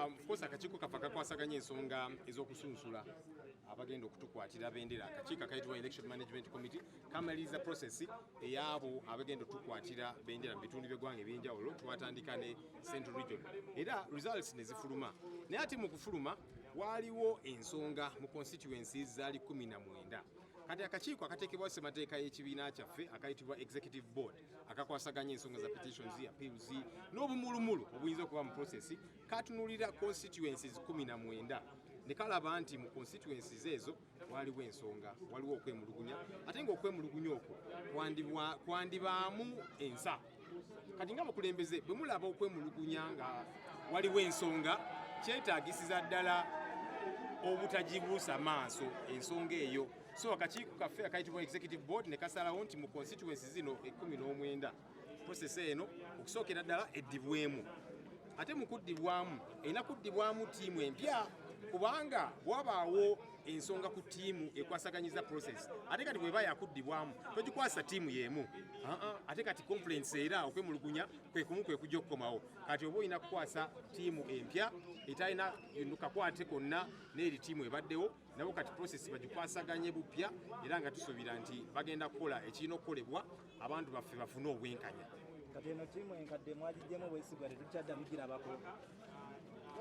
Of course akakiiko kaffe kakwasaganya ensonga ez'okusunsula abagenda okutukwatira bendera. Akakiiko akayitibwa Election Management Committee kamaliriza process ey'abo abagenda okutukwatira bendera mu bitundu by'eggwanga eby'enjawulo. Twatandika ne Central Region era results ne zifuluma, naye ate mu kufuluma waaliwo ensonga mu constituencies zaali 19. Kati akakiiko akateekebwa ssemateeka y'ekibiina kyaffe akayitibwa Executive Board akakwasaganya ensonga za petitions, appeals n'obumulumulu obuyinza okuba mu process katunulira constituencies 19 ne kalaba nti mu constituencies ezo waliwo ensonga, waliwo okwemulugunya, ate ng'okwemulugunya okwo kwandibaamu ensa. Kati nga bakulembeze bwe mulaba okwemulugunya nga waliwo ensonga, kyetaagisiza ddala obutagibuusa maaso ensonga eyo. So akakiiko kaffe akayitibwa Executive Board ne kasalawo nti mu constituencies zino 19 process eno okusookera ddala eddibwemu. Ate mu kuddibwamu erina kuddibwamu ttiimu empya, kubanga bwabaawo ensonga ku ttiimu ekwasaganyiza process, ate kati bweba yakuddibwamu togikwasa ttiimu y'emu. Ate kati complaints era okwemulugunya kwe kumu kwe kujja okukomawo. Kati oba olina kukwasa ttiimu empya etalina kakwate konna n'eri ttiimu ebaddewo, nabo kati process bagikwasaganye bupya, era nga tusuubira nti bagenda kukola ekirina okukolebwa abantu baffe bafune obwenkanya. Kati eno ttiimu enkadde mwagijjemu obwesigwa tetukyaddamu girabako.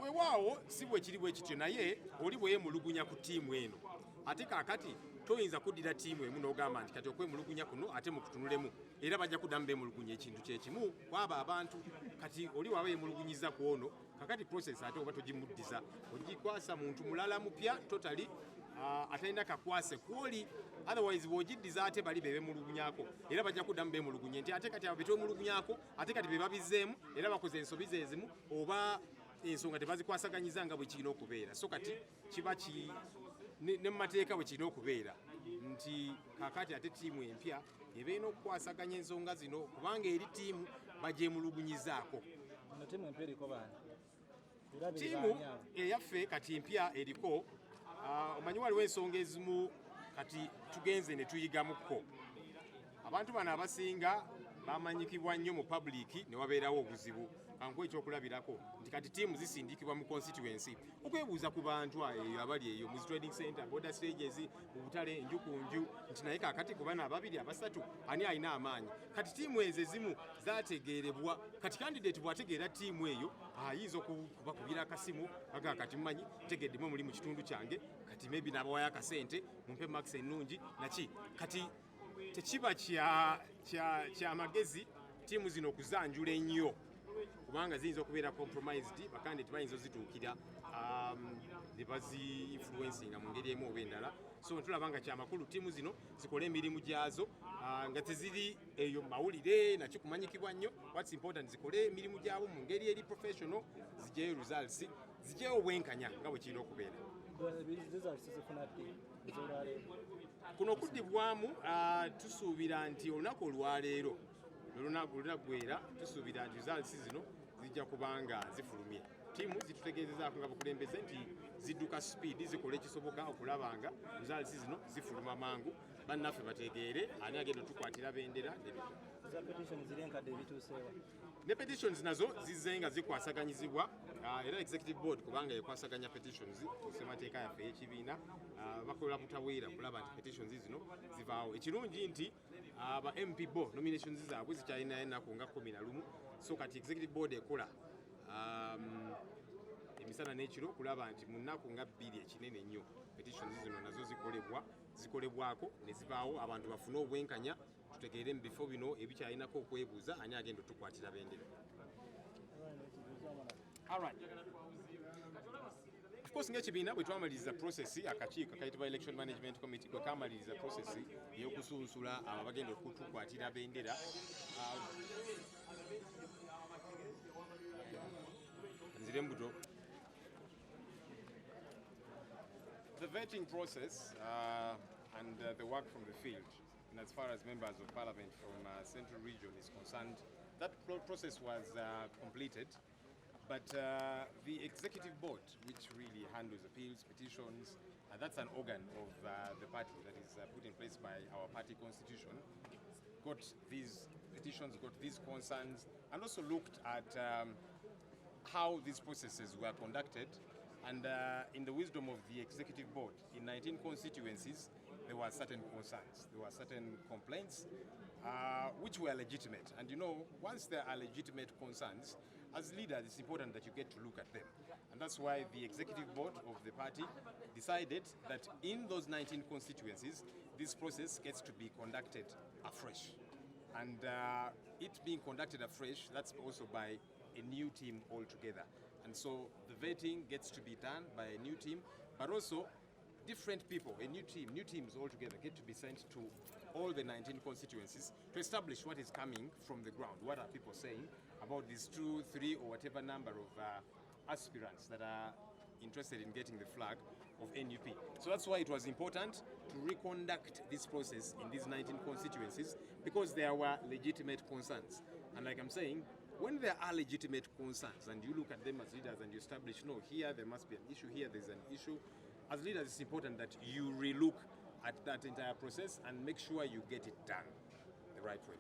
Weewaawo si bwe kiri bwe kityo, naye oli bwe yeemulugunya ku ttiimu eno ate kaakati toyinza kuddira ttiimu emu n'ogamba nti kati okwemulugunya kuno ate mukutunulemu, era bajja kuddamu beemulugunya ekintu kyekimu kwaba abantu. Kati oli waba yeemulugunyiza ku ono, kakati process ate oba togimuddiza, ogikwasa muntu mulala mupya totali atalina kakwase kwoli. Otherwise bw'ogiddiza ate bali be beemulugunyako era bajja kuddamu beemulugunye nti ate kati abo betwemulugunyako ate kati be babizzeemu era bakoze ensobi zeezimu oba ensonga tebazikwasaganyiza nga bwe kirina okubeera. So kati kiba ne mu mateeka bwe kirina okubeera nti kakati ate ttiimu empya ebeena okukwasaganya ensonga zino kubanga eri ttiimu bagyemulugunyizaako. Ttiimu eyaffe kati empya eriko, omanyi waliwo ensonga ezimu kati tugenze ne tuyigamukko. Abantu bano abasinga bamanyikibwa nnyo mu public ne wabeerawo obuzibu. Kankuwa ekyokulabirako nti kati ttiimu zisindikibwa mu constituency. Okwebuuza ku bantu eyo abali eyo mu trading center, border stages, mu butale, enju ku nju, nti naye kaakati ku bana ababiri abasatu ani alina amaanyi. Kati ttiimu ezo ezimu zaategeerebwa. Kati candidate bw'ategeera ttiimu eyo ayinza okubakubira akasimu aga kati mumanyi tegeddemu muli mu kitundu kyange, kati maybe n'abawayo akasente mumpe max ennungi naki. Kati tekiba kya magezi ttiimu zino okuzanjula ennyo kubanga ziyinza okubeera compromised, bakandidate bayinza ozituukira ne bazi-influencinga mu ngeri emu oba endala. So tulaba nga kyamakulu ttiimu zino zikola emirimu gyazo nga teziri eyo mawulire nakyo kumanyikibwa nnyo. What's important, zikole emirimu gyabo mu ngeri eri professional, ziggyeyo results, ziggyeyo obwenkanya nga bwe kirina okubeera. Kuno okuddibwamu tusuubira nti olunaku olwaleero olunaggwera tusuubira nti results zino zijja kubanga zifulumye. Ttiimu zitutegeezezaako nga bukulembeze nti zidduka speed, zikola ekisoboka okulaba nga results zino zifuluma mangu, bannaffe bategeere ani agenda otukwatira bendera. Ne petitions nazo zizze nga zikwasaganyizibwa era Executive Board kubanga ekwasaganya petitions ku ssemateeka yaffe y'ekibiina bakola butaweera kulaba nti petitions zino zivaawo. Ekirungi nti aba MP bo nominations zaabwe zikyalina ennaku nga 11. So kati Executive Board ekola emisana n'ekiro kulaba nti mu nnaku nga 2 ekinene nnyo petitions zino nazo zikolebwako ne zivaawo, abantu bafune obwenkanya, tutegeere mu bifo bino ebikyalinako okwebuuza ani agenda otukwatira bendera. Of course ng'ekibiina bwe twamaliriza process akakiiko akayitibwa Election Management Committee bwe kamaliriza process ey'okusunsula abo abagenda okutukwatira bendera, nzire mbuto. The vetting process and the work from the field, and as far as members of parliament from Central Region is concerned, that process was completed. But the executive board, which really handles appeals, petitions, that's an organ of the party that is put in place by our party constitution, got these petitions, got these concerns, and also looked at how these processes were conducted, and in the wisdom of the executive board, in 19 constituencies, there were certain concerns, there were certain complaints, which were legitimate. And you know, once there are legitimate concerns, as leaders, it's important that you get to look at them. And that's why the executive board of the party decided that in those 19 constituencies, this process gets to be conducted afresh. And it being conducted afresh, that's also by a new team altogether. And so the vetting gets to be done by a new team, but also different people, a new teams altogether get to be sent to all the 19 constituencies to establish what is coming from the ground. What are people saying about these 2, 3, or whatever number of aspirants that are interested in getting the flag of NUP. So that's why it was important to reconduct this process in these 19 constituencies, because there were legitimate concerns. And like I'm saying, when there are legitimate concerns and you look at them as leaders and you establish, no, here there must be an issue, here there's an issue, as leaders it's important that you relook at that entire process and make sure you get it done the right way.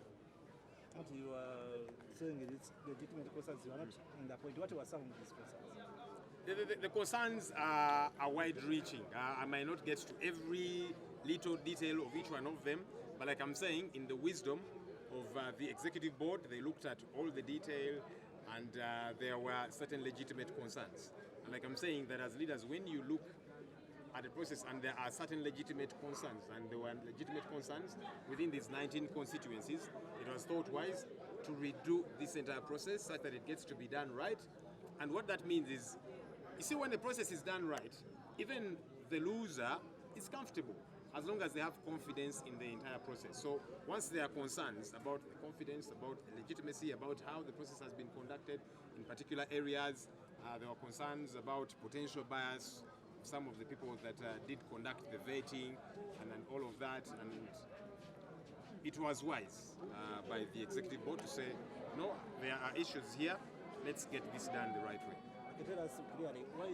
What you are saying is legitimate concerns, you are not in the point. What were some of these concerns? The concerns are wide-reaching. I might not get to every little detail of each one of them, but like I'm saying, in the wisdom of the executive board, they looked at all the detail, and there were certain legitimate concerns. And like I'm saying, that as leaders, when you look at the process and there are certain legitimate concerns, and there were legitimate concerns within these 19 constituencies, it was thought wise to redo this entire process such that it gets to be done right. And what that means is, you see, when the process is done right, even the loser is comfortable as long as they have confidence in the entire process. So once there are concerns about the confidence, about the legitimacy, about how the process has been conducted in particular areas, there were concerns about potential bias, some of the people that did conduct the vetting and all of that, and it was wise by the executive board to say, no, there are issues here, let's get this done the right way. Tell us clearly, why